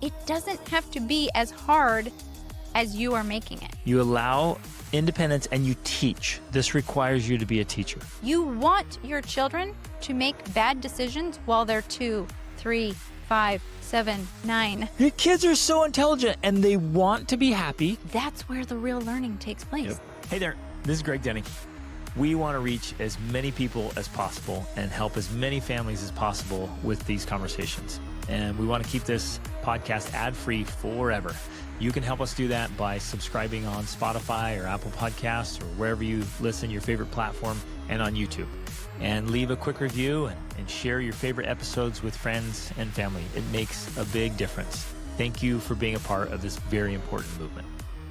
It doesn't have to be as hard as you are making it. You allow independence and you teach. This requires you to be a teacher. You want your children to make bad decisions while they're 2, 3, 5, 7, 9. Your kids are so intelligent and they want to be happy. That's where the real learning takes place. Yep. Hey there, this is Greg Denning. We want to reach as many people as possible and help as many families as possible with these conversations. And we want to keep this podcast ad-free forever. You can help us do that by subscribing on Spotify or Apple Podcasts or wherever you listen, your favorite platform, and on YouTube. And leave a quick review and share your favorite episodes with friends and family. It makes a big difference. Thank you for being a part of this very important movement.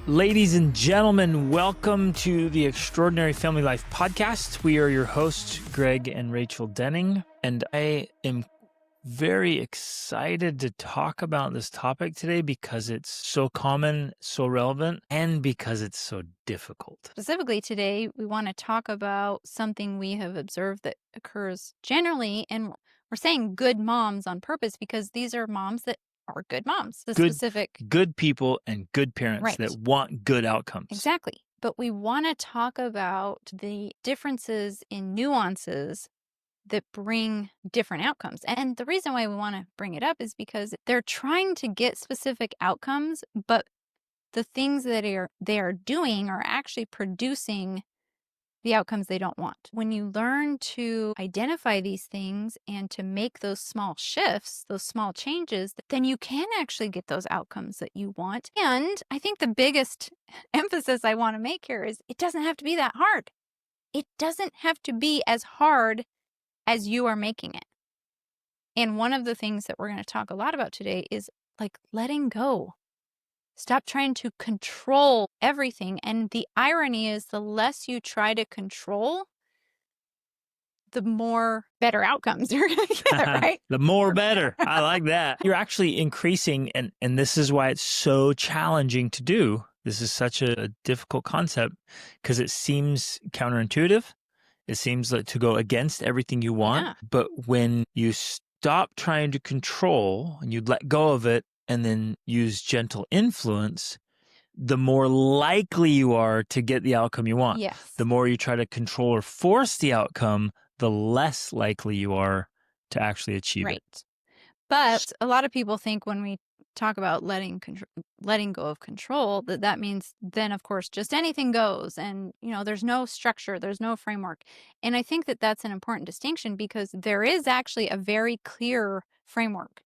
Ladies and gentlemen, welcome to the Extraordinary Family Life Podcast. We are your hosts, Greg and Rachel Denning, and I am very excited to talk about this topic today because it's so common, so relevant, and because it's so difficult. Specifically today, we want to talk about something we have observed that occurs generally, and we're saying good moms on purpose because these are moms that are good moms. Good people and good parents that want good outcomes. Exactly. But we want to talk about the differences in nuances that bring different outcomes. And the reason why we want to bring it up is because they're trying to get specific outcomes, but the things that they are doing are actually producing the outcomes they don't want. When you learn to identify these things and to make those small shifts, those small changes, then you can actually get those outcomes that you want. And I think the biggest emphasis I want to make here is it doesn't have to be that hard. It doesn't have to be as hard as you are making it. And one of the things that we're going to talk a lot about today is like letting go. Stop trying to control everything. And the irony is the less you try to control, the more better outcomes you're going to get, right? The more better. I like that. You're actually increasing, and this is why it's so challenging to do. This is such a difficult concept because it seems counterintuitive. It seems like to go against everything you want. Yeah. But when you stop trying to control and you let go of it and then use gentle influence, the more likely you are to get the outcome you want. Yes. The more you try to control or force the outcome, the less likely you are to actually achieve it. But a lot of people think when we talk about letting go of control, that means then, of course, just anything goes. And, there's no structure, there's no framework. And I think that that's an important distinction because there is actually a very clear framework.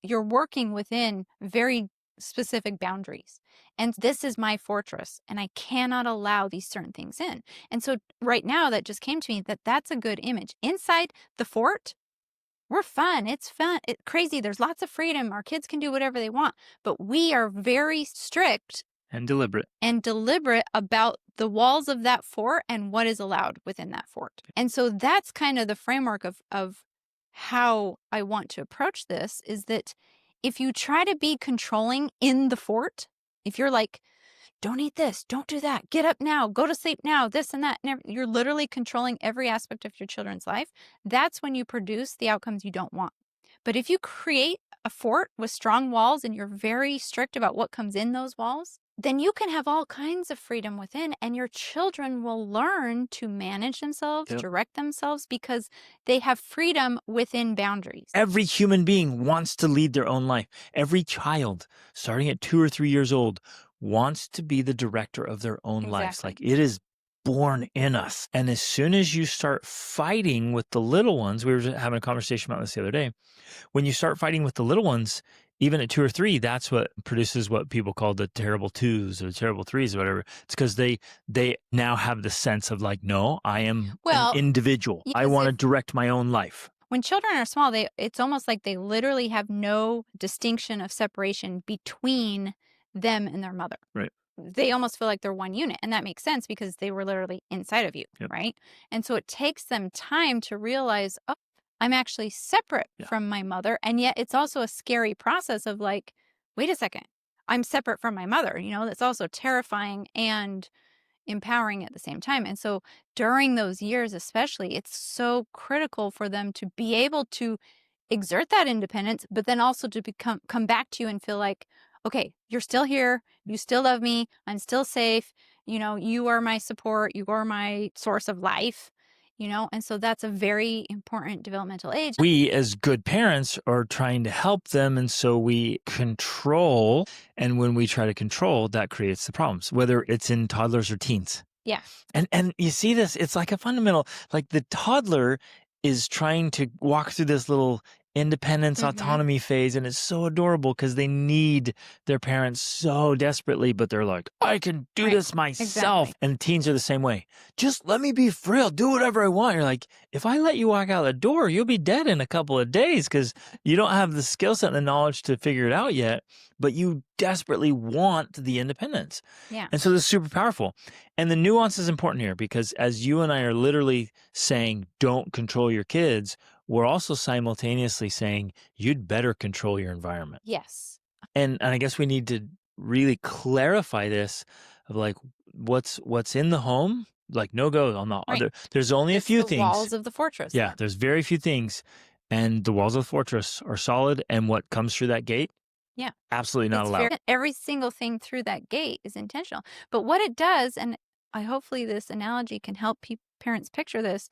You're working within very specific boundaries. And this is my fortress, and I cannot allow these certain things in. And so right now that just came to me that's a good image. Inside the fort, we're fun. It's fun. It's crazy. There's lots of freedom. Our kids can do whatever they want. But we are very strict and deliberate about the walls of that fort and what is allowed within that fort. And so that's kind of the framework of how I want to approach this is that if you try to be controlling in the fort, if you're like, don't eat this, don't do that, get up now, go to sleep now, this and that, and you're literally controlling every aspect of your children's life, that's when you produce the outcomes you don't want. But if you create a fort with strong walls and you're very strict about what comes in those walls, then you can have all kinds of freedom within, and your children will learn to manage themselves, direct themselves, because they have freedom within boundaries. Every human being wants to lead their own life. Every child, starting at 2 or 3 years old, wants to be the director of their own lives. Like it is born in us. And as soon as you start fighting with the little ones, we were having a conversation about this the other day. When you start fighting with the little ones, even at 2 or 3, that's what produces what people call the terrible 2s or the terrible 3s or whatever. It's because they now have the sense of like, no, I am an individual. Yes, I want to direct my own life. When children are small, it's almost like they literally have no distinction of separation between them and their mother. Right. They almost feel like they're one unit. And that makes sense because they were literally inside of you, right? And so it takes them time to realize, oh, I'm actually separate from my mother. And yet it's also a scary process of like, wait a second, I'm separate from my mother. That's also terrifying and empowering at the same time. And so during those years, especially, it's so critical for them to be able to exert that independence, but then also to come back to you and feel like, okay, you're still here. You still love me. I'm still safe. You are my support. You are my source of life, and so that's a very important developmental age. We, as good parents, are trying to help them. And so we control. And when we try to control, that creates the problems, whether it's in toddlers or teens. Yeah. And you see this, it's like a fundamental, like the toddler is trying to walk through this little independence, autonomy phase. And it's so adorable because they need their parents so desperately, but they're like, I can do this myself. Exactly. And teens are the same way. Just let me be free. I'll do whatever I want. You're like, if I let you walk out the door, you'll be dead in a couple of days because you don't have the skill set and the knowledge to figure it out yet, but you desperately want the independence. Yeah. And so this is super powerful. And the nuance is important here because as you and I are literally saying, don't control your kids, we're also simultaneously saying you'd better control your environment. Yes. And I guess we need to really clarify this of like what's in the home, like no go on the other. There's only a few things. Walls of the fortress. Yeah, there's very few things. And the walls of the fortress are solid. And what comes through that gate? Yeah. Absolutely not allowed. Every single thing through that gate is intentional. But what it does, and hopefully this analogy can help parents picture this,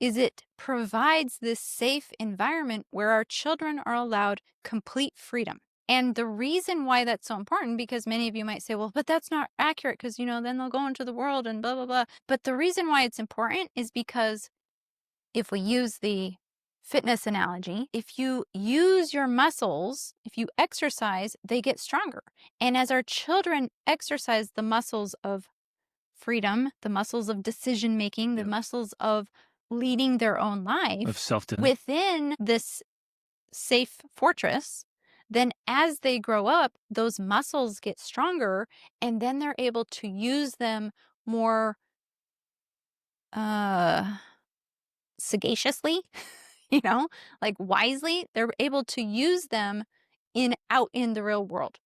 is it provides this safe environment where our children are allowed complete freedom. And the reason why that's so important, because many of you might say, well, but that's not accurate because, then they'll go into the world and blah, blah, blah. But the reason why it's important is because if we use the fitness analogy, if you use your muscles, if you exercise, they get stronger. And as our children exercise the muscles of freedom, the muscles of decision making, the muscles of leading their own life Of self-defense within this safe fortress, then as they grow up, those muscles get stronger, and then they're able to use them more sagaciously, like wisely. They're able to use them out in the real world.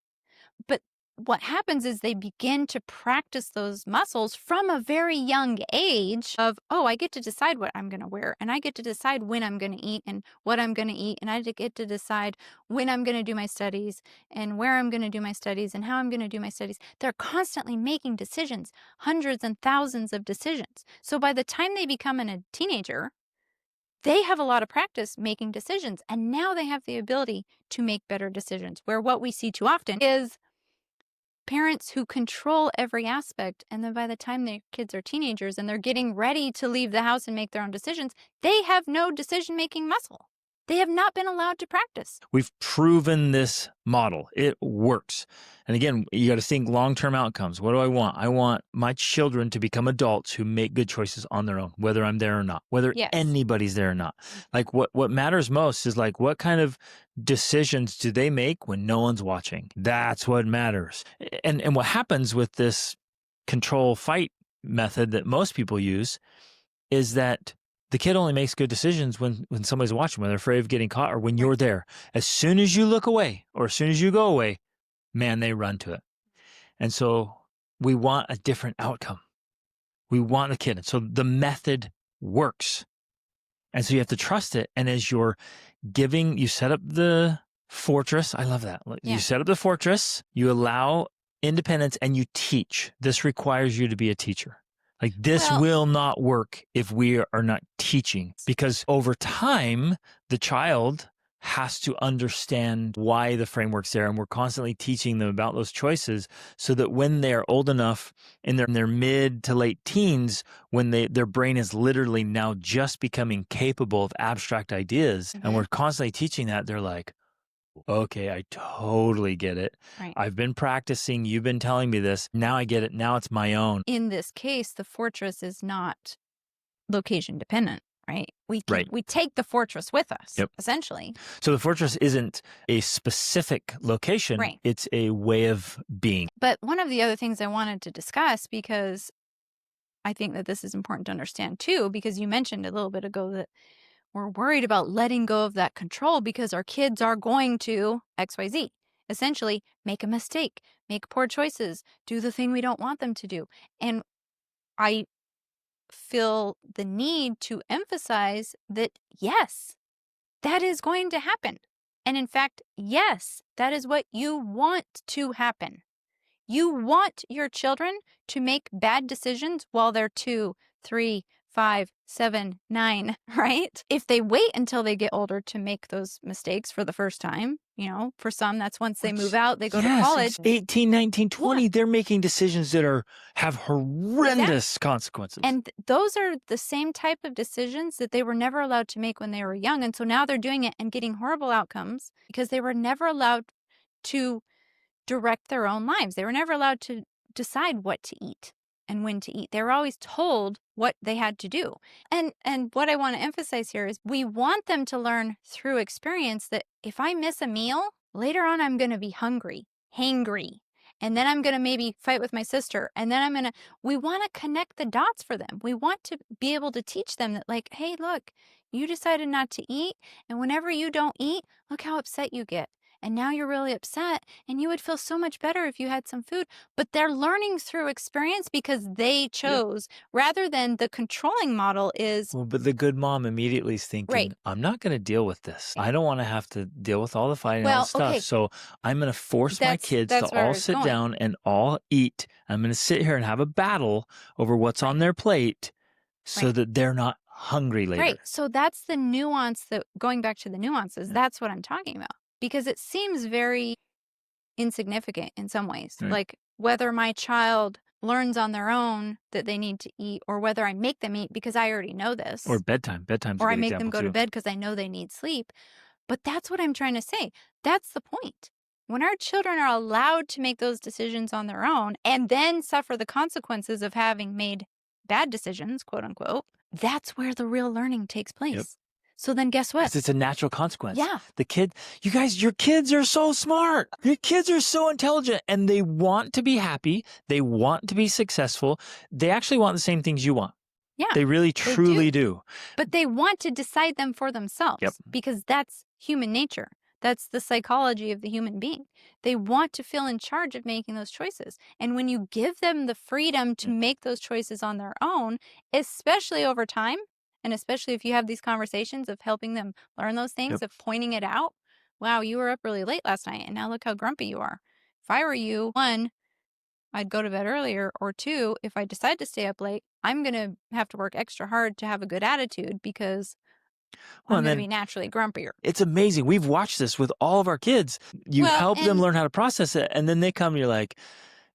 But what happens is they begin to practice those muscles from a very young age of, oh, I get to decide what I'm going to wear, and I get to decide when I'm going to eat and what I'm going to eat, and I get to decide when I'm going to do my studies and where I'm going to do my studies and how I'm going to do my studies. They're constantly making decisions, hundreds and thousands of decisions. So by the time they become a teenager, they have a lot of practice making decisions, and now they have the ability to make better decisions, where what we see too often is parents who control every aspect, and then by the time their kids are teenagers and they're getting ready to leave the house and make their own decisions, they have no decision-making muscle. They have not been allowed to practice. We've proven this model. It works. And again, you got to think long-term outcomes. What do I want? I want my children to become adults who make good choices on their own, whether I'm there or not, whether anybody's there or not. Like what matters most is like, what kind of decisions do they make when no one's watching? That's what matters. And what happens with this control fight method that most people use is that the kid only makes good decisions when somebody's watching, when they're afraid of getting caught or when you're there. As soon as you look away or as soon as you go away, man, they run to it. And so we want a different outcome. We want the kid. And so the method works. And so you have to trust it. And as you're giving, you set up the fortress. I love that. Yeah. You set up the fortress, you allow independence, and you teach. This requires you to be a teacher. Like this will not work if we are not teaching, because over time, the child has to understand why the framework's there. And we're constantly teaching them about those choices so that when they're old enough in their mid to late teens, when their brain is literally now just becoming capable of abstract ideas, and we're constantly teaching that, they're like, okay, I totally get it. Right. I've been practicing. You've been telling me this. Now I get it. Now it's my own. In this case, the fortress is not location dependent, right? We take the fortress with us, essentially. So the fortress isn't a specific location. Right. It's a way of being. But one of the other things I wanted to discuss, because I think that this is important to understand too, because you mentioned a little bit ago that we're worried about letting go of that control because our kids are going to XYZ. Essentially, make a mistake, make poor choices, do the thing we don't want them to do. And I feel the need to emphasize that, yes, that is going to happen. And in fact, yes, that is what you want to happen. You want your children to make bad decisions while they're 2, 3, 5, 7, 9, right? If they wait until they get older to make those mistakes for the first time, for some, that's once they move out, they go to Yes, college. it's 18, 19, 20. Yeah. They're making decisions that have horrendous consequences. And those are the same type of decisions that they were never allowed to make when they were young. And so now they're doing it and getting horrible outcomes because they were never allowed to direct their own lives. They were never allowed to decide what to eat and when to eat. They were always told what they had to do. And what I want to emphasize here is we want them to learn through experience that if I miss a meal, later on I'm going to be hangry. And then I'm going to maybe fight with my sister. And then we want to connect the dots for them. We want to be able to teach them that, like, hey, look, you decided not to eat. And whenever you don't eat, look how upset you get. And now you're really upset, and you would feel so much better if you had some food. But they're learning through experience because they chose, rather than the controlling model is. Well, but the good mom immediately is thinking, Right. I'm not going to deal with this. I don't want to have to deal with all the fighting and all the stuff. Okay. So I'm going to force my kids to all sit down and all eat. I'm going to sit here and have a battle over what's on their plate so that they're not hungry later. Right. So that's the nuance that, going back to the nuances, that's what I'm talking about. Because it seems very insignificant in some ways. Right. Like whether my child learns on their own that they need to eat, or whether I make them eat because I already know this. Or bedtime. Bedtime's or a I good make them example, go to too. bed because I know they need sleep. But that's what I'm trying to say. That's the point. When our children are allowed to make those decisions on their own and then suffer the consequences of having made bad decisions, quote unquote, that's where the real learning takes place. Yep. So then guess what? 'Cause it's a natural consequence. Yeah. You guys, your kids are so smart. Your kids are so intelligent, and they want to be happy. They want to be successful. They actually want the same things you want. Yeah. They really, truly do. But they want to decide them for themselves because that's human nature. That's the psychology of the human being. They want to feel in charge of making those choices. And when you give them the freedom to make those choices on their own, especially over time, and especially if you have these conversations of helping them learn those things, of pointing it out. Wow, you were up really late last night, and now look how grumpy you are. If I were you, 1, I'd go to bed earlier, or 2, if I decide to stay up late, I'm going to have to work extra hard to have a good attitude because I'm going to be naturally grumpier. It's amazing. We've watched this with all of our kids. You help them learn how to process it, and then they come, you're like,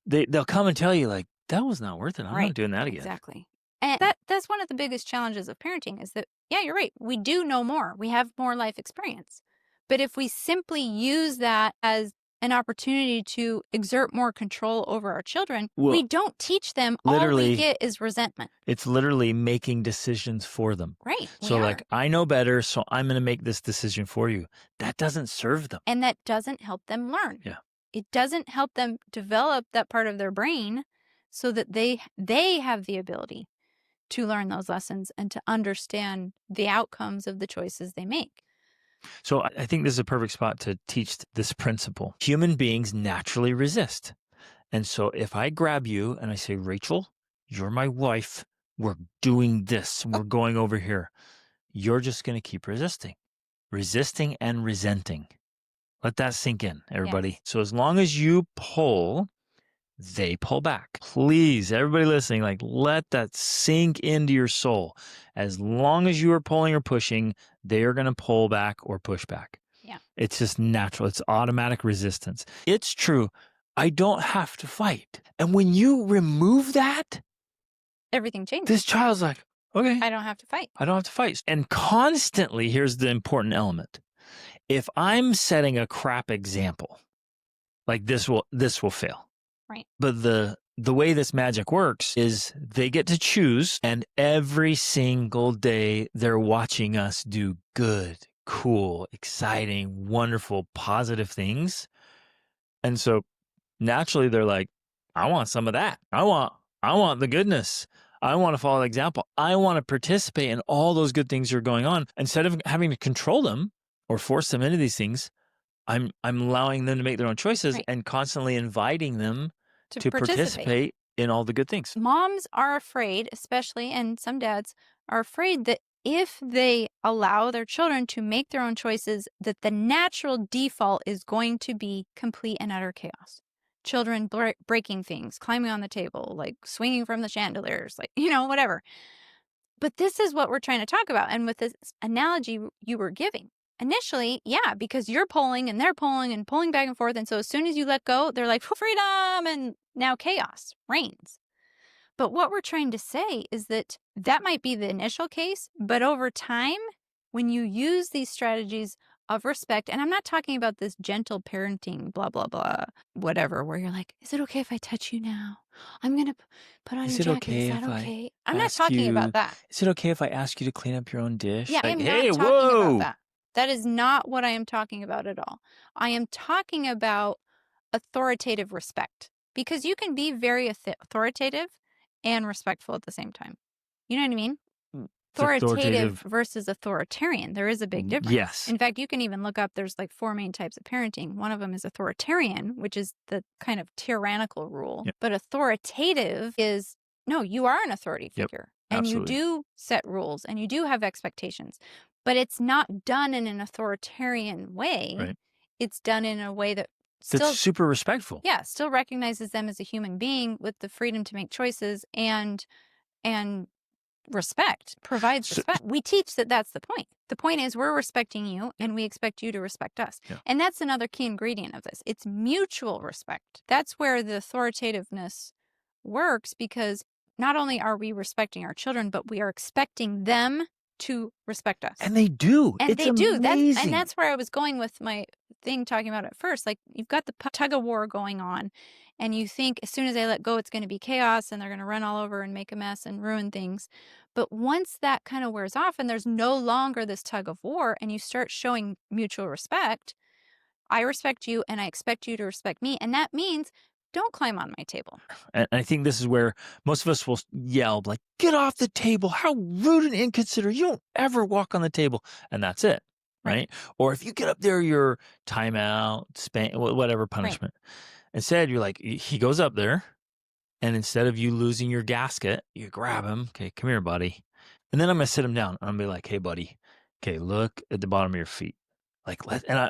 they'll come and tell you, like, that was not worth it. I'm not doing that again. Exactly. And that's one of the biggest challenges of parenting is that, yeah, you're right. We do know more. We have more life experience. But if we simply use that as an opportunity to exert more control over our children, we don't teach them. All we get is resentment. It's literally making decisions for them. Right. So like, I know better, so I'm going to make this decision for you. That doesn't serve them. And that doesn't help them learn. Yeah. It doesn't help them develop that part of their brain so that they have the ability to learn those lessons and to understand the outcomes of the choices they make. So I think this is a perfect spot to teach this principle. Human beings naturally resist. And so if I grab you and I say, Rachel, you're my wife, we're doing this, and we're going over here, you're just going to keep resisting and resenting. Let that sink in, everybody. Yes. So as long as you pull, they pull back. Please, everybody listening, like, let that sink into your soul. As long as you are pulling or pushing, they are going to pull back or push back. Yeah. It's just natural. It's automatic resistance. It's true. I don't have to fight. And when you remove that, everything changes. This child's like, okay. I don't have to fight. I don't have to fight. And constantly, here's the important element. If I'm setting a crap example, like this will fail. Right. But the way this magic works is they get to choose, and every single day they're watching us do good, cool, exciting, wonderful, positive things. And so naturally they're like, I want some of that. I want the goodness. I want to follow the example. I want to participate in all those good things that are going on. Instead of having to control them or force them into these things, I'm allowing them to make their own choices and constantly inviting them to participate in all the good things. Moms are afraid, especially, and some dads are afraid that if they allow their children to make their own choices, that the natural default is going to be complete and utter chaos. Children breaking things, climbing on the table, like swinging from the chandeliers, like, whatever. But this is what we're trying to talk about. And with this analogy you were giving, initially, yeah, because you're pulling and they're pulling and pulling back and forth. And so as soon as you let go, they're like, freedom. And now chaos reigns. But what we're trying to say is that that might be the initial case, but over time, when you use these strategies of respect, and I'm not talking about this gentle parenting, blah, blah, blah, whatever, where you're like, is it okay if I touch you now? I'm going to put on Is your it jacket. Is okay that if I okay? I'm not ask talking you? about that. Is it okay if I ask you to clean up your own dish? Yeah, I Like, am hey, not talking about whoa. that. That is not what I am talking about at all. I am talking about authoritative respect, because you can be very authoritative and respectful at the same time. You know what I mean? It's Authoritative authoritative. versus authoritarian. There is a big difference. Yes. In fact, you can even look up, there's like 4 main types of parenting. One of them is authoritarian, which is the kind of tyrannical rule. Yep. But authoritative is, no, you are an authority Yep. figure. And you Absolutely. do set rules and you do have expectations. But it's not done in an authoritarian way. Right. It's done in a way that That's still, super respectful. yeah, still recognizes them as a human being with the freedom to make choices and provides So, respect. We teach that that's the point. The point is we're respecting you and we expect you to respect us. Yeah. And that's another key ingredient of this. It's mutual respect. That's where the authoritativeness works, because not only are we respecting our children, but we are expecting them to respect us. and they do. And It's they do. amazing. That's where I was going with my thing talking about at first. Like, you've got the tug of war going on, and you think as soon as they let go, it's going to be chaos and they're going to run all over and make a mess and ruin things. But once that kind of wears off and there's no longer this tug of war and you start showing mutual respect, I respect you and I expect you to respect me. And that means don't climb on my table. And I think this is where most of us will yell, like, get off the table. How rude and inconsiderate. You don't ever walk on the table. And that's it. Right. Or if you get up there, you're timeout, whatever punishment. Instead, you're like, he goes up there. And instead of you losing your gasket, you grab him. Okay, come here, buddy. And then I'm going to sit him down. And I'm going to be like, hey, buddy. Okay, look at the bottom of your feet. Like,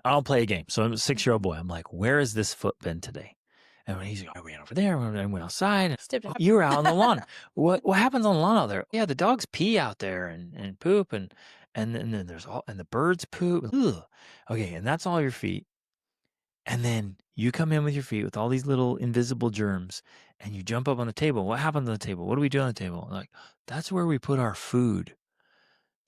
I'll play a game. So I'm a 6-year-old boy. I'm like, where has this foot been today? And when he's like, I went over there. I went outside. You were out on the lawn. What happens on the lawn out there? Yeah, the dogs pee out there and poop. And then there's and the birds poop. Ugh. Okay, and that's all your feet. And then you come in with your feet with all these little invisible germs and you jump up on the table. What happens on the table? What do we do on the table? Like, that's where we put our food.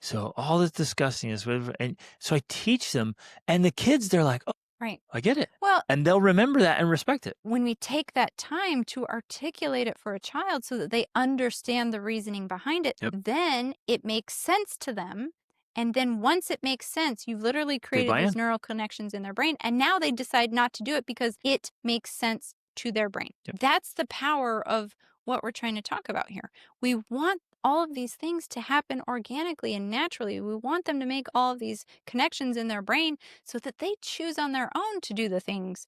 So all this disgustingness, and so I teach them, and the kids, they're like, oh, Right. I get it. Well, And they'll remember that and respect it. when we take that time to articulate it for a child so that they understand the reasoning behind it, then it makes sense to them. And then once it makes sense, you've literally created these neural connections in their brain. And now they decide not to do it because it makes sense to their brain. That's the power of what we're trying to talk about here. We want all of these things to happen organically and naturally. We want them to make all of these connections in their brain so that they choose on their own to do the things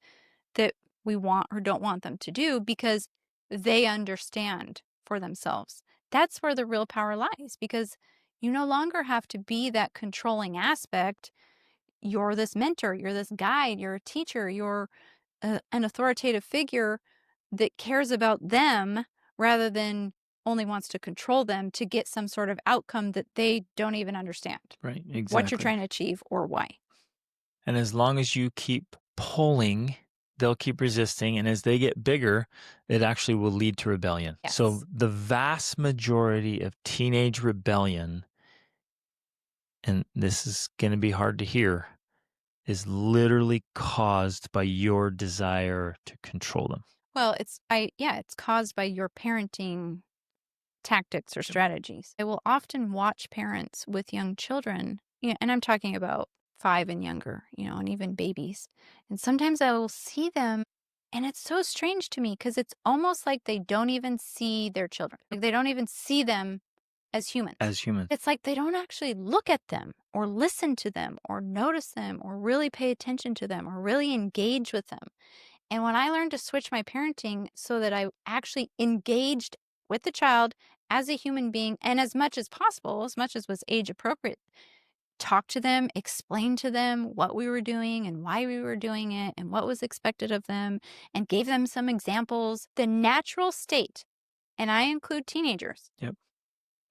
that we want or don't want them to do, because they understand for themselves. That's where the real power lies, because you no longer have to be that controlling aspect. You're this mentor, you're this guide, you're a teacher, you're an authoritative figure that cares about them rather than only wants to control them to get some sort of outcome that they don't even understand. Right, exactly. What you're trying to achieve or why. And as long as you keep pulling, they'll keep resisting. And as they get bigger, it actually will lead to rebellion. Yes. So the vast majority of teenage rebellion, and this is going to be hard to hear, is literally caused by your desire to control them. Well, it's caused by your parenting tactics or strategies. I will often watch parents with young children, and I'm talking about 5 and younger, and even babies. And sometimes I will see them, and it's so strange to me because it's almost like they don't even see their children. Like, they don't even see them as humans. It's like they don't actually look at them or listen to them or notice them or really pay attention to them or really engage with them. And when I learned to switch my parenting so that I actually engaged with the child as a human being, and as much as possible, as much as was age appropriate, talk to them, explain to them what we were doing and why we were doing it and what was expected of them, and gave them some examples. The natural state, and I include teenagers, Yep.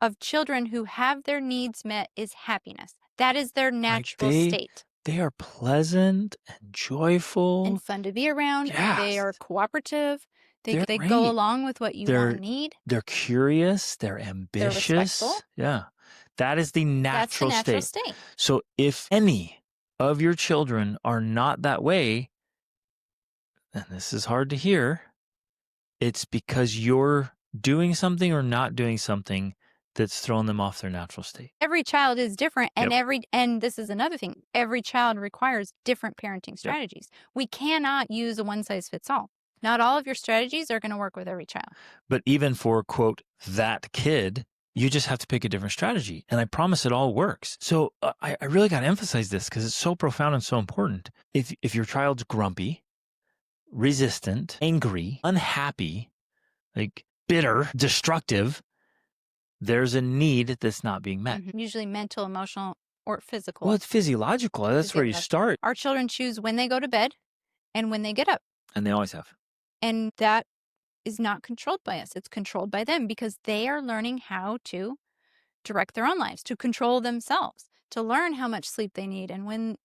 of children who have their needs met is happiness. That is their Like natural state. they are pleasant and joyful. And fun to be around. They Yes. are cooperative. They They're go great. along with what you want They're and need. they're curious, they're They're ambitious. respectful. Yeah. That is the That's the natural natural state. state. So if any of your children are not that way, and this is hard to hear, it's because you're doing something or not doing something that's throwing them off their natural state. Every child is different, and Yep. and this is another thing. Every child requires different parenting strategies. We cannot use a one size fits all. Not all of your strategies are going to work with every child. But even for, quote, that kid, you just have to pick a different strategy. And I promise it all works. So I really got to emphasize this because it's so profound and so important. If your child's grumpy, resistant, angry, unhappy, like bitter, destructive, there's a need that's not being met. Usually mental, emotional, or physical. Well, it's physiological. That's where you start. Our children choose when they go to bed and when they get up. And they always have. And that is not controlled by us. It's controlled by them because they are learning how to direct their own lives, to control themselves, to learn how much sleep they need and when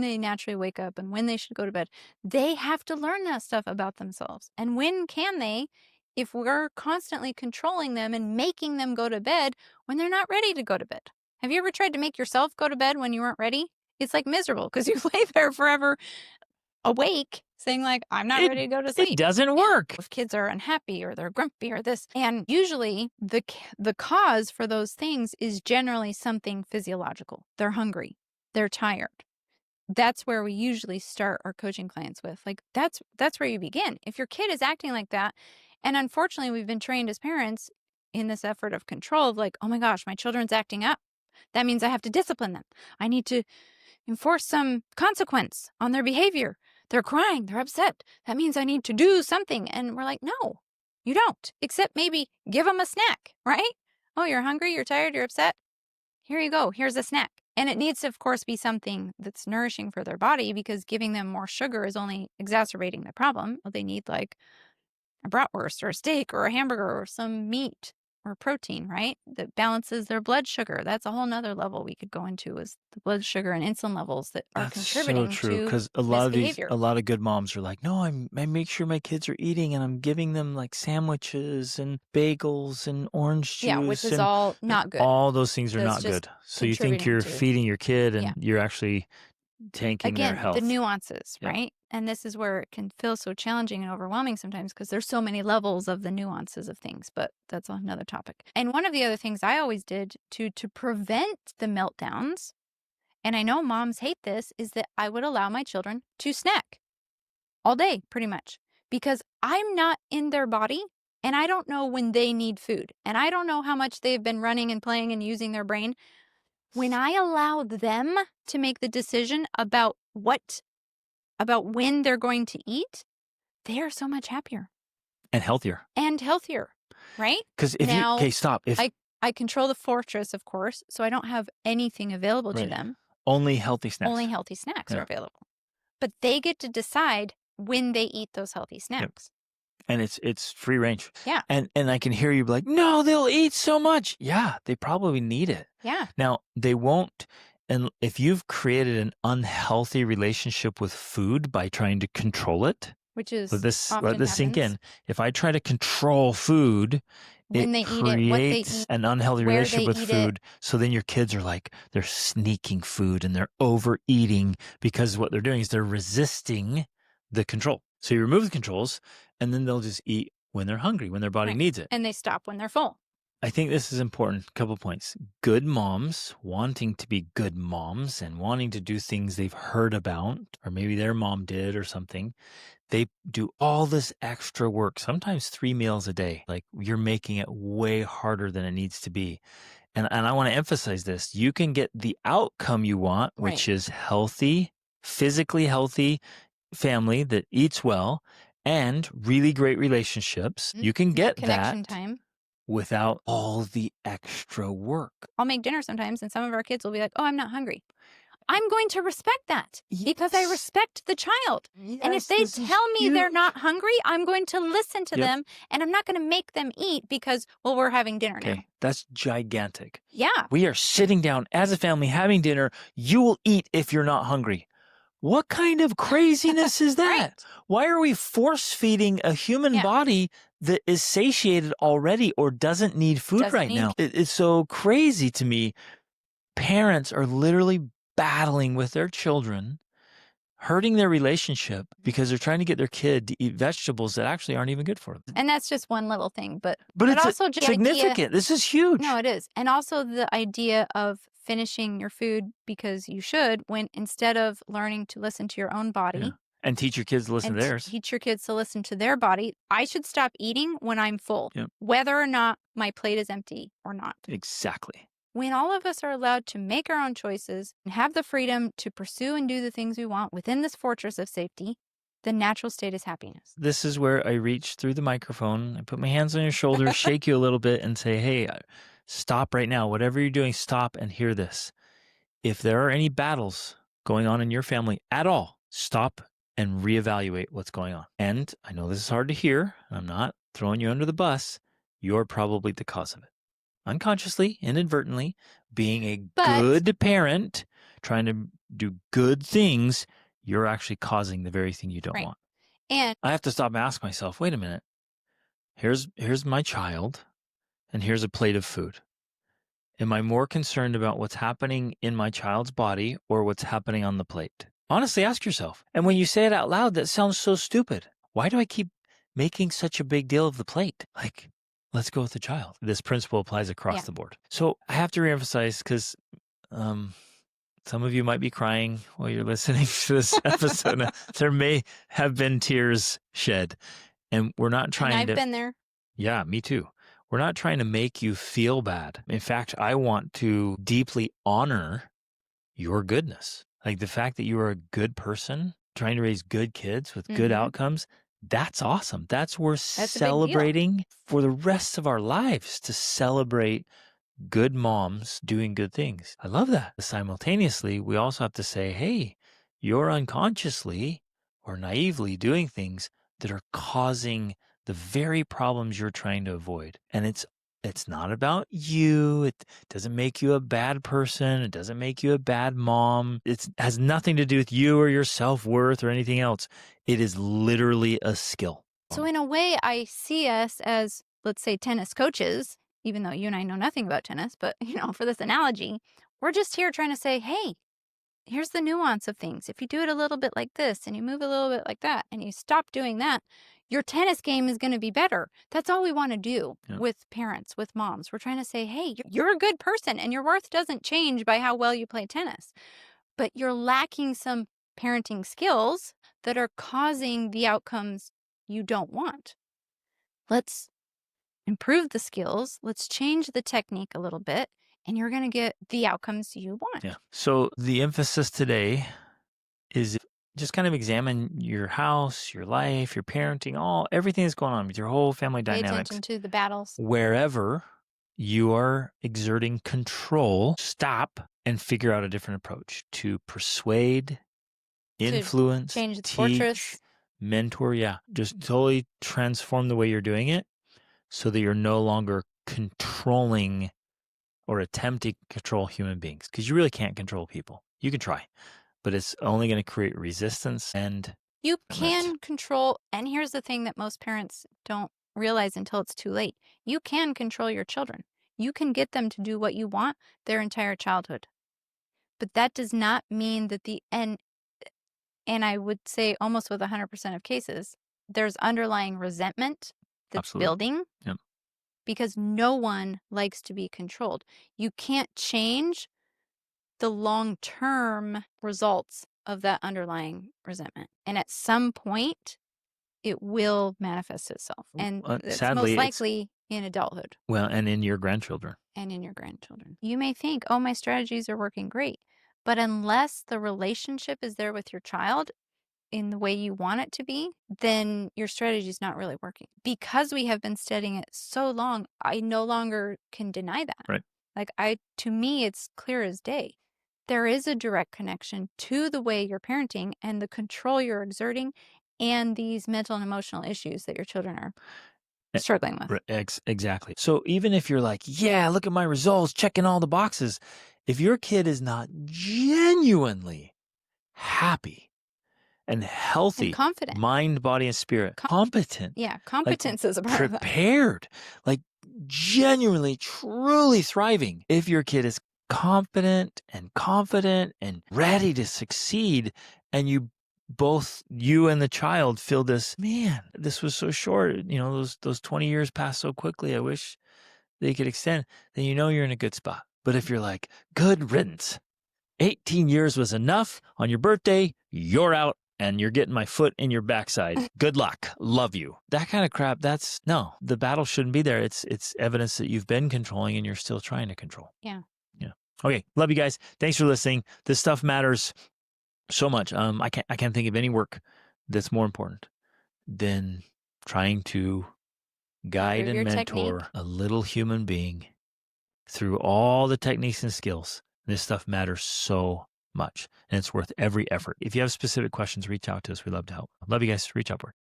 they naturally wake up and when they should go to bed. They have to learn that stuff about themselves. And when can they, if we're constantly controlling them and making them go to bed when they're not ready to go to bed? Have you ever tried to make yourself go to bed when you weren't ready? It's like miserable because you lay there forever awake saying like, I'm not ready to go to sleep. It doesn't work. If kids are unhappy or they're grumpy or this. And usually the cause for those things is generally something physiological. They're hungry. They're tired. That's where we usually start our coaching clients with. Like that's where you begin. If your kid is acting like that, and unfortunately we've been trained as parents in this effort of control of like, oh my gosh, my children's acting up. That means I have to discipline them. I need to enforce some consequence on their behavior. They're crying. They're upset. That means I need to do something. And we're like, no, you don't. Except maybe give them a snack, right? Oh, you're hungry. You're tired. You're upset. Here you go. Here's a snack. And it needs to, of course, be something that's nourishing for their body because giving them more sugar is only exacerbating the problem. They need like a bratwurst or a steak or a hamburger or some meat or protein, right? That balances their blood sugar. That's a whole nother level we could go into is the blood sugar and insulin levels that are contributing so true, to because a lot of good moms are like, no, I make sure my kids are eating and I'm giving them like sandwiches and bagels and orange juice. Yeah, which is all not good. All those things are not That's just good. So you think you're feeding your kid and you're actually tanking their health. The nuances, right? And this is where it can feel so challenging and overwhelming sometimes because there's so many levels of the nuances of things, but that's another topic. And one of the other things I always did to prevent the meltdowns, and I know moms hate this, is that I would allow my children to snack all day pretty much because I'm not in their body and I don't know when they need food and I don't know how much they've been running and playing and using their brain. When I allow them to make the decision about when they're going to eat, they are so much happier. And healthier. Right? Because stop. I control the fortress, of course, so I don't have anything available to them. Only healthy snacks. Only healthy snacks are available. But they get to decide when they eat those healthy snacks. And it's free range. Yeah. And I can hear you be like, no, they'll eat so much. Yeah, they probably need it. Yeah. Now, they won't. And if you've created an unhealthy relationship with food by trying to control it, which is let this sink in. If I try to control food, when they eat it, what they eat, an unhealthy relationship with food. So then your kids are like, they're sneaking food and they're overeating because what they're doing is they're resisting the control. So you remove the controls and then they'll just eat when they're hungry, when their body needs it. And they stop when they're full. I think this is important. A couple points. Good moms wanting to be good moms and wanting to do things they've heard about, or maybe their mom did or something. They do all this extra work, sometimes 3 meals a day. Like you're making it way harder than it needs to be. And I want to emphasize this. You can get the outcome you want, which is healthy, physically healthy family that eats well and really great relationships. You can get connection that. Time. without all the extra work. I'll make dinner sometimes, and some of our kids will be like, "Oh, I'm not hungry." I'm going to respect that because I Yes. respect the child. And if Yes, they this is tell me they're huge. not hungry, I'm going to listen to Yep. them, and I'm not going to make them eat because, well, we're having dinner now. Okay, that's gigantic. Yeah. We are sitting down as a family having dinner. You will eat if you're not hungry. What kind of craziness is that? Right. Why are we force feeding a human Yeah. body that is satiated already or doesn't need food Doesn't right need- now? It's so crazy to me. Parents are literally battling with their children, hurting their relationship because they're trying to get their kid to eat vegetables that actually aren't even good for them. And that's just one little thing, but But it's also just the idea- significant. This is huge. No, it is. And also the idea of finishing your food because you should, when instead of learning to listen to your own body Yeah. And teach your kids to listen and to theirs. teach your kids to listen to their body, I should stop eating when I'm full, Yep. whether or not my plate is empty or not. Exactly. When all of us are allowed to make our own choices and have the freedom to pursue and do the things we want within this fortress of safety, the natural state is happiness. This is where I reach through the microphone, I put my hands on your shoulders, shake you a little bit, and say, hey, stop right now. Whatever you're doing, stop and hear this. If there are any battles going on in your family at all, stop and reevaluate what's going on. And I know this is hard to hear. I'm not throwing you under the bus. You're probably the cause of it. Unconsciously, inadvertently, being a good parent, trying to do good things, you're actually causing the very thing you don't want. And I have to stop and ask myself, wait a minute. Here's my child, and here's a plate of food. Am I more concerned about what's happening in my child's body or what's happening on the plate? Honestly, ask yourself. And when you say it out loud, that sounds so stupid. Why do I keep making such a big deal of the plate? Like, let's go with the child. This principle applies across the board. So I have to reemphasize because some of you might be crying while you're listening to this episode. Now, there may have been tears shed. And we're not trying I've been there. Yeah, me too. We're not trying to make you feel bad. In fact, I want to deeply honor your goodness. Like the fact that you are a good person, trying to raise good kids with good outcomes, that's awesome. That's worth celebrating for the rest of our lives, to celebrate good moms doing good things. I love that. Simultaneously, we also have to say, hey, you're unconsciously or naively doing things that are causing the very problems you're trying to avoid. And it's not about you. It doesn't make you a bad person. It doesn't make you a bad mom. It has nothing to do with you or your self-worth or anything else. It is literally a skill. So in a way, I see us as, let's say, tennis coaches, even though you and I know nothing about tennis, but, for this analogy, we're just here trying to say, hey, here's the nuance of things. If you do it a little bit like this and you move a little bit like that and you stop doing that, your tennis game is going to be better. That's all we want to do with parents, with moms. We're trying to say, hey, you're a good person and your worth doesn't change by how well you play tennis, but you're lacking some parenting skills that are causing the outcomes you don't want. Let's improve the skills. Let's change the technique a little bit, and you're going to get the outcomes you want. Yeah. So the emphasis today is just kind of examine your house, your life, your parenting, everything that's going on with your whole family Pay dynamics. attention to the battles. Wherever you are exerting control, stop and figure out a different approach to persuade, influence, change the teach, fortress. mentor. Yeah. Just totally transform the way you're doing it so that you're no longer controlling or attempting to control human beings, because you really can't control people. You can try, but it's only going to create resistance. And you can control, and here's the thing that most parents don't realize until it's too late. You can control your children. You can get them to do what you want their entire childhood. But that does not mean that and I would say almost with 100% of cases, there's underlying resentment that's building. Yep. Because no one likes to be controlled. You can't change the long-term results of that underlying resentment. And at some point, it will manifest itself. And it's sadly, most likely in adulthood. Well, and in your grandchildren. You may think, oh, my strategies are working great. But unless the relationship is there with your child, in the way you want it to be, then your strategy is not really working. Because we have been studying it so long, I no longer can deny that. Right. Like to me, it's clear as day. There is a direct connection to the way you're parenting and the control you're exerting and these mental and emotional issues that your children are struggling with. Exactly. So even if you're like, yeah, look at my results, checking all the boxes, if your kid is not genuinely happy and healthy, And confident. mind, body, and spirit, competent. Yeah, like competence is a part of that. prepared, like genuinely, truly thriving. If your kid is confident and confident and ready to succeed, and you and the child feel this, man, this was so short, those 20 years passed so quickly, I wish they could extend, then you're in a good spot. But if you're like, good riddance, 18 years was enough, on your birthday, you're out, and you're getting my foot in your backside. Good luck. Love you. That kind of crap, no, the battle shouldn't be there. It's evidence that you've been controlling and you're still trying to control. Yeah. Okay. Love you guys. Thanks for listening. This stuff matters so much. I can't think of any work that's more important than trying to guide and mentor a little human being through all the techniques and skills. This stuff matters so much, and it's worth every effort. If you have specific questions, reach out to us. We'd love to help. Love you guys. Reach upward.